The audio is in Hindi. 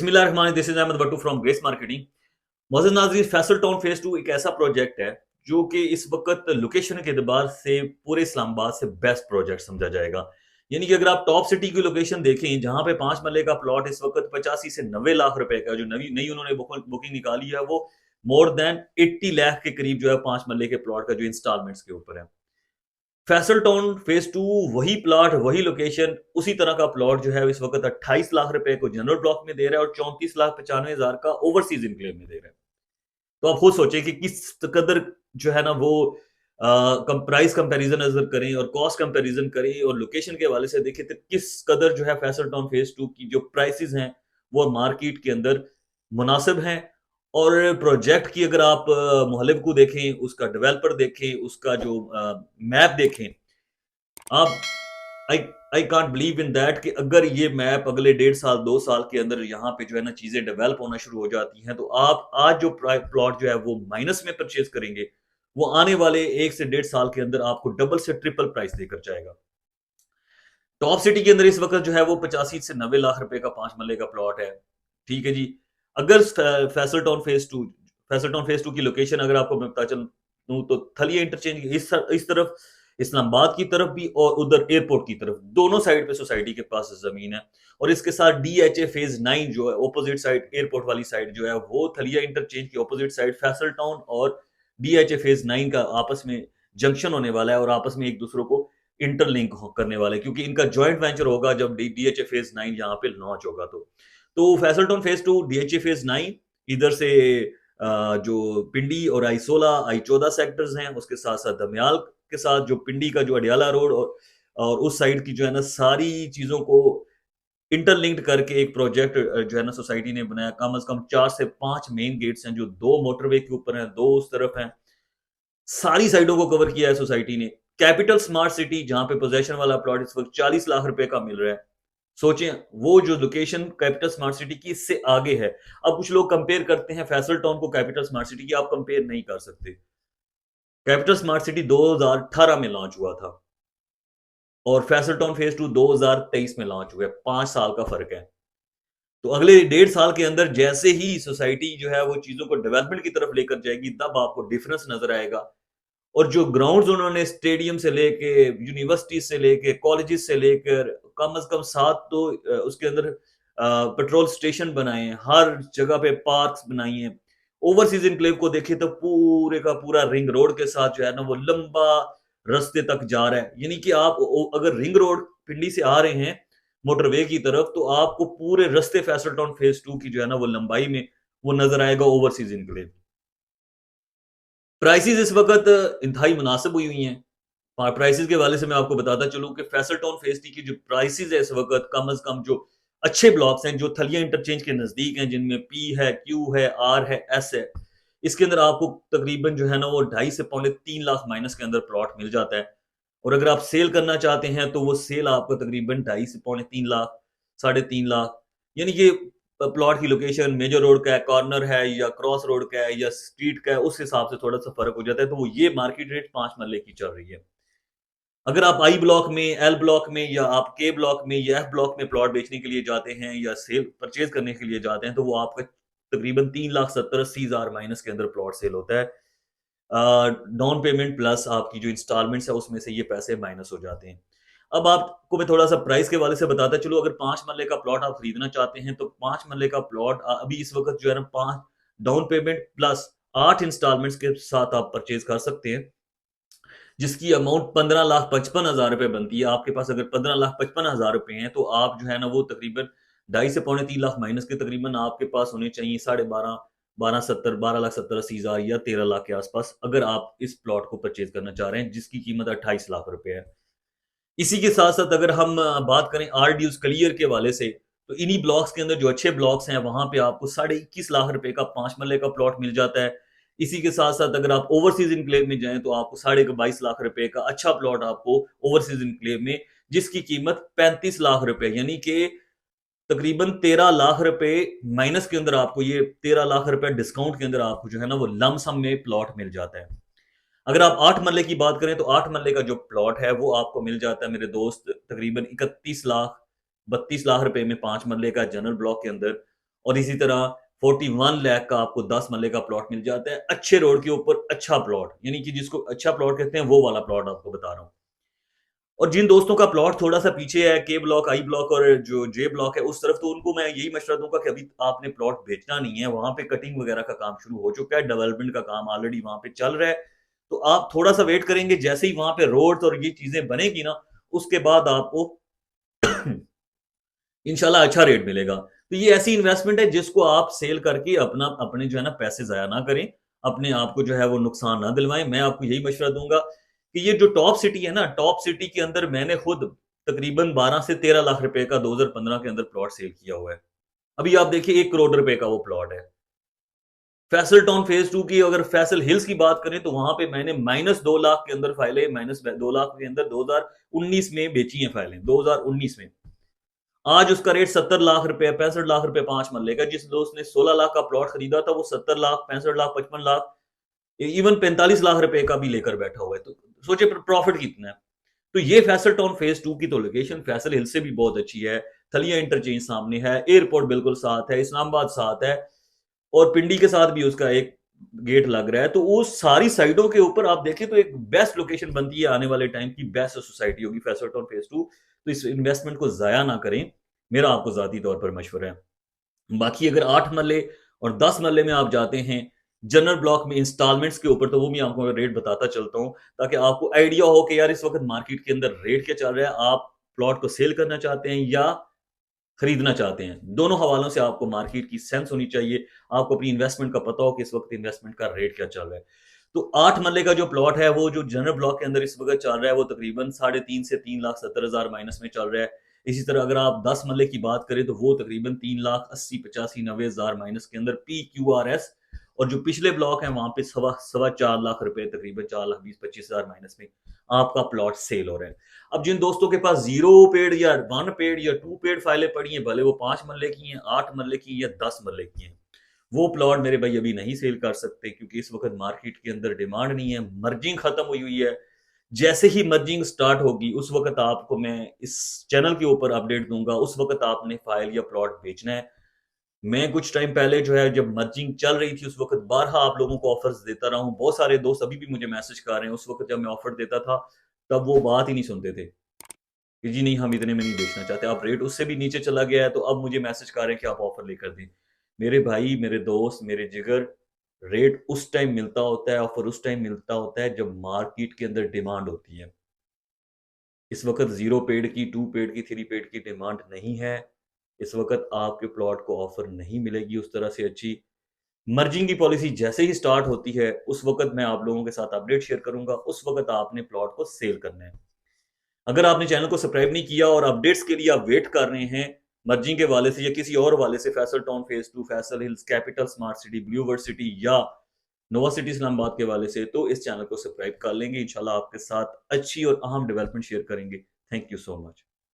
बिस्मिल्लाहिर्रहमानिर्रहीम, this is Ahmed Battu from Grace Marketing. मोअज़्ज़ज़ नाज़रीन, फैसल टाउन फेज 2 एक ऐसा प्रोजेक्ट है जो कि इस वक्त लोकेशन के एतबार से पूरे इस्लामाबाद से बेस्ट प्रोजेक्ट समझा जाएगा। यानी कि अगर आप टॉप सिटी की लोकेशन देखें, जहां पे 5 मरले का प्लॉट इस वक्त 85 से 90 लाख रुपए का, जो नई नई उन्होंने बुकिंग निकाली है, वो मोर देन 80 लाख के करीब जो है 5 मरले के प्लॉट का जो इंस्टॉलमेंट्स के ऊपर है। फैसल टाउन फेज 2 वही प्लॉट, वही लोकेशन, उसी तरह का प्लॉट जो है इस वक्त 28 लाख रुपए को जनरल ब्लॉक में दे रहा है और 34,95,000 का ओवरसीज इनक्लेव में दे रहा है। तो आप खुद सोचें कि किस कदर जो है ना वो प्राइस कंपैरिजन अगर करें और कॉस्ट कंपैरिजन करें और लोकेशन के हवाले से देखें, तो किस कदर जो है फैसल टाउन फेज 2 की जो प्राइसेस हैं वो मार्केट के अंदर मुनासिब हैं। और प्रोजेक्ट की अगर आप मुहल्लिब को देखें, उसका डेवलपर देखें, उसका जो मैप देखें, आप I I can't believe in that कि अगर ये मैप अगले 1.5 साल 2 साल के अंदर यहाँ पे जो है ना चीजें डेवलप होना शुरू हो जाती हैं, तो आप आज जो प्लॉट जो है वो माइनस में परचेज करेंगे, वो आने वाले 1 से 1.5 साल के अंदर आपको डबल से ट्रिपल प्राइस देकर जाएगा। टॉप सिटी के अंदर इस वक्त जो है वो 85 से 90 लाख रुपए का 5 मरले का प्लॉट है। ठीक है जी। अगर फैसल टाउन फेज टू की लोकेशन अगर आपको मैं पता चलूं, तो थलिया इंटरचेंज इस तरफ इस्लामाबाद की तरफ भी और उधर एयरपोर्ट की तरफ, दोनों साइड पे सोसाइटी के पास जमीन है। और इसके साथ DHA फेज 9 जो है ऑपोजिट साइड, एयरपोर्ट वाली साइड जो है, वो थलिया इंटरचेंज की ऑपोजिट साइड फैसल टाउन और DHA फेज 9 का आपस में जंक्शन होने वाला है और आपस में एक दूसरे को इंटरलिंक करने वाले, क्योंकि इनका जॉइंट वेंचर होगा जब DHA फेज 9 यहाँ पे लॉन्च होगा। तो Faisal town phase 2, DHA phase 9, इधर से जो पिंडी और I16 I14 सेक्टर्स हैं, उसके साथ साथ दमयाल के साथ जो पिंडी का जो अडियाला रोड और उस साइड की जो है ना सारी चीजों को इंटरलिंक्ड करके एक प्रोजेक्ट जो है ना सोसाइटी ने बनाया। कम से कम 4 से 5 मेन गेट्स हैं जो 2 मोटरवे के ऊपर हैं, 2 उस तरफ हैं। सारी साइडों को कवर किया है सोसाइटी ने। कैपिटल स्मार्ट सिटी, जहां पे पोजेशन वाला प्लॉट इस वक्त 40 लाख रुपए का मिल रहा है। सोचें, वो जो लोकेशन कैपिटल स्मार्ट सिटी की इससे आगे है। अब कुछ लोग कंपेयर करते हैं फैसल टाउन को कैपिटल स्मार्ट सिटी की, आप कंपेयर नहीं कर सकते। कैपिटल स्मार्ट सिटी 2018 में लॉन्च हुआ था और फैसल टाउन फेज 2 2023 में लॉन्च हुआ है। 5 साल का फर्क है। तो अगले 1.5 साल के अंदर जैसे ही सोसाइटी जो है वो चीजों को डेवलपमेंट की तरफ लेकर जाएगी, तब आपको डिफरेंस नजर आएगा। और जो ग्राउंड्स उन्होंने स्टेडियम से लेके, यूनिवर्सिटी से लेके, कॉलेजेस से लेकर, कम से कम 7 तो उसके अंदर पेट्रोल स्टेशन बनाए हैं, हर जगह पे पार्क्स बनाई हैं। ओवरसीज इनक्लेव को देखे तो पूरे का पूरा रिंग रोड के साथ जो है ना वो लंबा रास्ते तक जा रहा है। यानी कि आप अगर रिंग रोड पिंडी से आ रहे हैं मोटरवे की तरफ, तो आपको पूरे रास्ते फैसल टाउन फेज 2 की जो है ना वो लंबाई में वो नजर आएगा ओवरसीज इनक्लेव। प्राइसेस इस वक्त इंतहाई मुनासिब हुई हैं। प्राइसेस के हवाले से मैं आपको बताता चलूं कि फैसल टाउन फेज टी की जो प्राइसेस है इस वक्त, कम से कम जो अच्छे ब्लॉक्स हैं जो थलिया इंटरचेंज के नजदीक हैं, जिनमें P है, Q है, R है, S है, इसके अंदर आपको तकरीबन जो है ना वो 2.5 से 3.5 लाख माइनस के अंदर प्लॉट मिल जाता है। और अगर आप सेल करना चाहते हैं तो वो सेल आपको तकरीबन 2.5 से 3.5 लाख, 3.5 लाख, यानी कि प्लॉट की लोकेशन मेजर रोड का है, कॉर्नर है, या क्रॉस रोड का है, या स्ट्रीट का है, उस हिसाब से थोड़ा सा फर्क हो जाता है। तो वो ये मार्केट रेट 5 मरले की चल रही है। अगर आप I ब्लॉक में, L ब्लॉक में, या आप K ब्लॉक में या F ब्लॉक में प्लॉट बेचने के लिए जाते हैं या सेल परचेज करने के लिए जाते हैं, तो वो आपका तकरीबन 3,70,80,000 माइनस के अंदर प्लॉट सेल होता है। डाउन पेमेंट प्लस आपकी जो इंस्टॉलमेंट्स है उसमें से ये पैसे माइनस हो जाते हैं। अब आपको मैं थोड़ा सा प्राइस के हवाले से बताता चलूं। अगर 5 मरले का प्लॉट आप खरीदना चाहते हैं, तो 5 मरले का प्लॉट अभी इस वक्त जो है ना 5 डाउन पेमेंट प्लस 8 इंस्टॉलमेंट्स के साथ आप परचेज कर सकते हैं, जिसकी अमाउंट 15,55,000 रुपए बनती है। आपके पास अगर 15,55,000 रुपए हैं, तो आप जो है ना वो तकरीबन 2.5 से 3.5 लाख माइनस के तकरीबन आपके पास होने चाहिए 12.5, 12,70,80,000 या 13 लाख के आसपास, अगर आप इस प्लॉट को परचेज करना चाह रहे हैं जिसकी कीमत 28 लाख रुपए है। इसी के साथ साथ अगर हम बात करें RDUs क्लियर के वाले से, तो इन्हीं ब्लॉक्स के अंदर जो अच्छे ब्लॉक्स हैं वहां पे आपको 21.5 लाख रुपए का 5 मरले का प्लॉट मिल जाता है। इसी के साथ साथ अगर आप ओवरसीज इनक्लेव में जाएं, तो आपको 22.5 लाख रुपए का अच्छा प्लॉट आपको ओवरसीज इनक्लेव में, जिसकी कीमत 35 लाख रुपए, यानी कि तकरीबन 13 लाख रुपए माइनस के अंदर आपको, ये 13 लाख रुपए डिस्काउंट के अंदर आपको जो है ना वो लमसम में प्लॉट मिल जाता है। अगर आप 8 मरले की बात करें, तो 8 मरले का जो प्लॉट है वो आपको मिल जाता है मेरे दोस्त तकरीबन 31 लाख 32 लाख रुपए में 5 मरले का जनरल ब्लॉक के अंदर। और इसी तरह 41 लाख का आपको 10 मरले का प्लॉट मिल जाता है अच्छे रोड के ऊपर। अच्छा प्लॉट यानी कि जिसको अच्छा प्लॉट कहते हैं वो वाला प्लॉट आपको बता रहा हूँ। और जिन दोस्तों का प्लॉट थोड़ा-सा पीछे है, के ब्लॉक, आई ब्लॉक और जो जे ब्लॉक है उस तरफ, तो उनको मैं यही मशवरा दूँगा कि अभी आपने प्लॉट बेचना नहीं है, वहाँ पे कटिंग वगैरह का काम शुरू हो चुका है, डेवलपमेंट का काम ऑलरेडी वहाँ पे चल रहा है। तो आप थोड़ा-सा वेट करेंगे, जैसे ही वहाँ पे रोड्स और ये चीज़ें बनेगी ना, उसके बाद आपको इंशाल्लाह अच्छा रेट मिलेगा। तो ये ऐसी इन्वेस्टमेंट है जिसको आप सेल करके अपना अपने जो है ना पैसे ज़ाया ना करें, अपने आप को जो है वो नुकसान ना दिलवाएँ। मैं आपको यही मशवरा दूँगा कि ये जो टॉप सिटी है ना, टॉप सिटी के अंदर मैंने खुद तकरीबन 12 से 13 लाख रुपए का 2015 के अंदर प्लॉट सेल किया हुआ है। अभी आप देखिए 1 करोड़ रुपए का वो प्लॉट है। फैसल टाउन फेज़ 2 की अगर फैसल हिल्स की बात करें तो वहाँ पे मैंने माइनस 2 लाख के अंदर फाइलें माइनस 2 लाख के अंदर 2019 में बेची हैं फाइलें, 2019 में। आज उसका रेट 70 लाख रुपए, 65 लाख रुपए 5 मरले का। जिस दोस्त ने 16 लाख का प्लॉट खरीदा था, वो 70 लाख, 65 लाख, 55 लाख, इवन 45 लाख रुपए का भी लेकर बैठा हुआ है। तो सोचिए प्रॉफिट कितना है। तो ये फैसल टाउन फेज़ 2 की तो लोकेशन फैसल हिल से भी बहुत अच्छी है। थलिया इंटरचेंज सामने है, एयरपोर्ट बिल्कुल साथ है, इस्लामाबाद साथ है और पिंडी के साथ भी उसका एक गेट लग रहा है। तो उस सारी साइडों के ऊपर आप देखें तो एक बेस्ट लोकेशन बनती है आने वाले टाइम की, बेस्ट सोसाइटी होगी फैसल टाउन फेज़ 2। तो इस इन्वेस्टमेंट को ज़ाया ना करें, मेरा आपको ज़ाती तौर पर मशवरा है। बाकी अगर 8 मरले और 10 मरले में आप जाते हैं जनरल ब्लॉक में इंस्टॉलमेंट्स के ऊपर, तो वो भी आपको मैं रेट बताता चलता हूँ ताकि आपको आइडिया हो कि यार इस वक्त मार्केट के अंदर रेट क्या चल रहा है। आप प्लॉट को सेल करना चाहते हैं या खरीदना चाहते हैं, दोनों हवालों से आपको मार्केट की सेंस होनी चाहिए। आपको अपनी इन्वेस्टमेंट का पता हो कि इस वक्त इन्वेस्टमेंट का रेट क्या चल रहा है। तो 8 मरले का जो प्लॉट है वो जो जनरल ब्लॉक के अंदर इस वक्त चल रहा है वो तकरीबन 3.5 से 3,70,000 माइनस में चल रहा है। इसी तरह अगर आप 10 मरले की बात करें तो वो तकरीबन 3,80,85,90,000 माइनस के अंदर PQRS। और जो पिछले ब्लॉक है वहां पे सवा सवा 4 लाख रुपए, तकरीबन 4,20,25,000 माइनस में आपका प्लॉट सेल हो रहा है। अब जिन दोस्तों के पास 0 पेड या 1 पेड या 2 पेड फाइलें पड़ी हैं, भले वो 5 मरले की हैं, 8 मरले की या 10 मरले की हैं, वो प्लॉट मेरे भाई अभी नहीं सेल कर सकते क्योंकि इस वक्त मार्केट के अंदर डिमांड नहीं है, मर्जिंग खत्म हुई हुई है। जैसे ही मर्जिंग स्टार्ट होगी उस वक्त आपको मैं इस चैनल के ऊपर अपडेट दूंगा, उस वक्त आपने फाइल या प्लॉट बेचना है। मैं कुछ टाइम पहले जो है जब मर्जिंग चल रही थी उस वक्त बारहा आप लोगों को ऑफर्स देता रहा हूँ। बहुत सारे दोस्त अभी भी मुझे मैसेज कर रहे हैं, उस वक्त जब मैं ऑफर देता था तब वो बात ही नहीं सुनते थे कि जी नहीं, हम इतने में नहीं बेचना चाहते। अब रेट उससे भी नीचे चला गया है तो अब मुझे मैसेज कर रहे हैं कि आप ऑफर लेकर दें। मेरे भाई, मेरे दोस्त, मेरे जिगर, रेट उस टाइम मिलता होता है, ऑफर उस टाइम मिलता होता है जब मार्केट के अंदर डिमांड होती है। इस वक्त 0 पेड की, 2 पेड की, 3 पेड की डिमांड नहीं है। इस वक्त आपके प्लॉट को ऑफर नहीं मिलेगी उस तरह से अच्छी। मर्जिंग की पॉलिसी जैसे ही स्टार्ट होती है उस वक्त मैं आप लोगों के साथ अपडेट शेयर करूंगा, उस वक्त आपने प्लॉट को सेल करना है। अगर आपने चैनल को सब्सक्राइब नहीं किया और अपडेट्स के लिए आप वेट कर रहे हैं मर्जिंग के वाले से या किसी और वाले से, Faisal town phase 2, Faisal hills, capital smart city, blue world city या नोवा सिटी इस्लामाबाद के वाले से, तो इस चैनल को सब्सक्राइब कर लेंगे। इंशाल्लाह आपके साथ अच्छी और अहम डेवलपमेंट शेयर करेंगे। Thank you so much.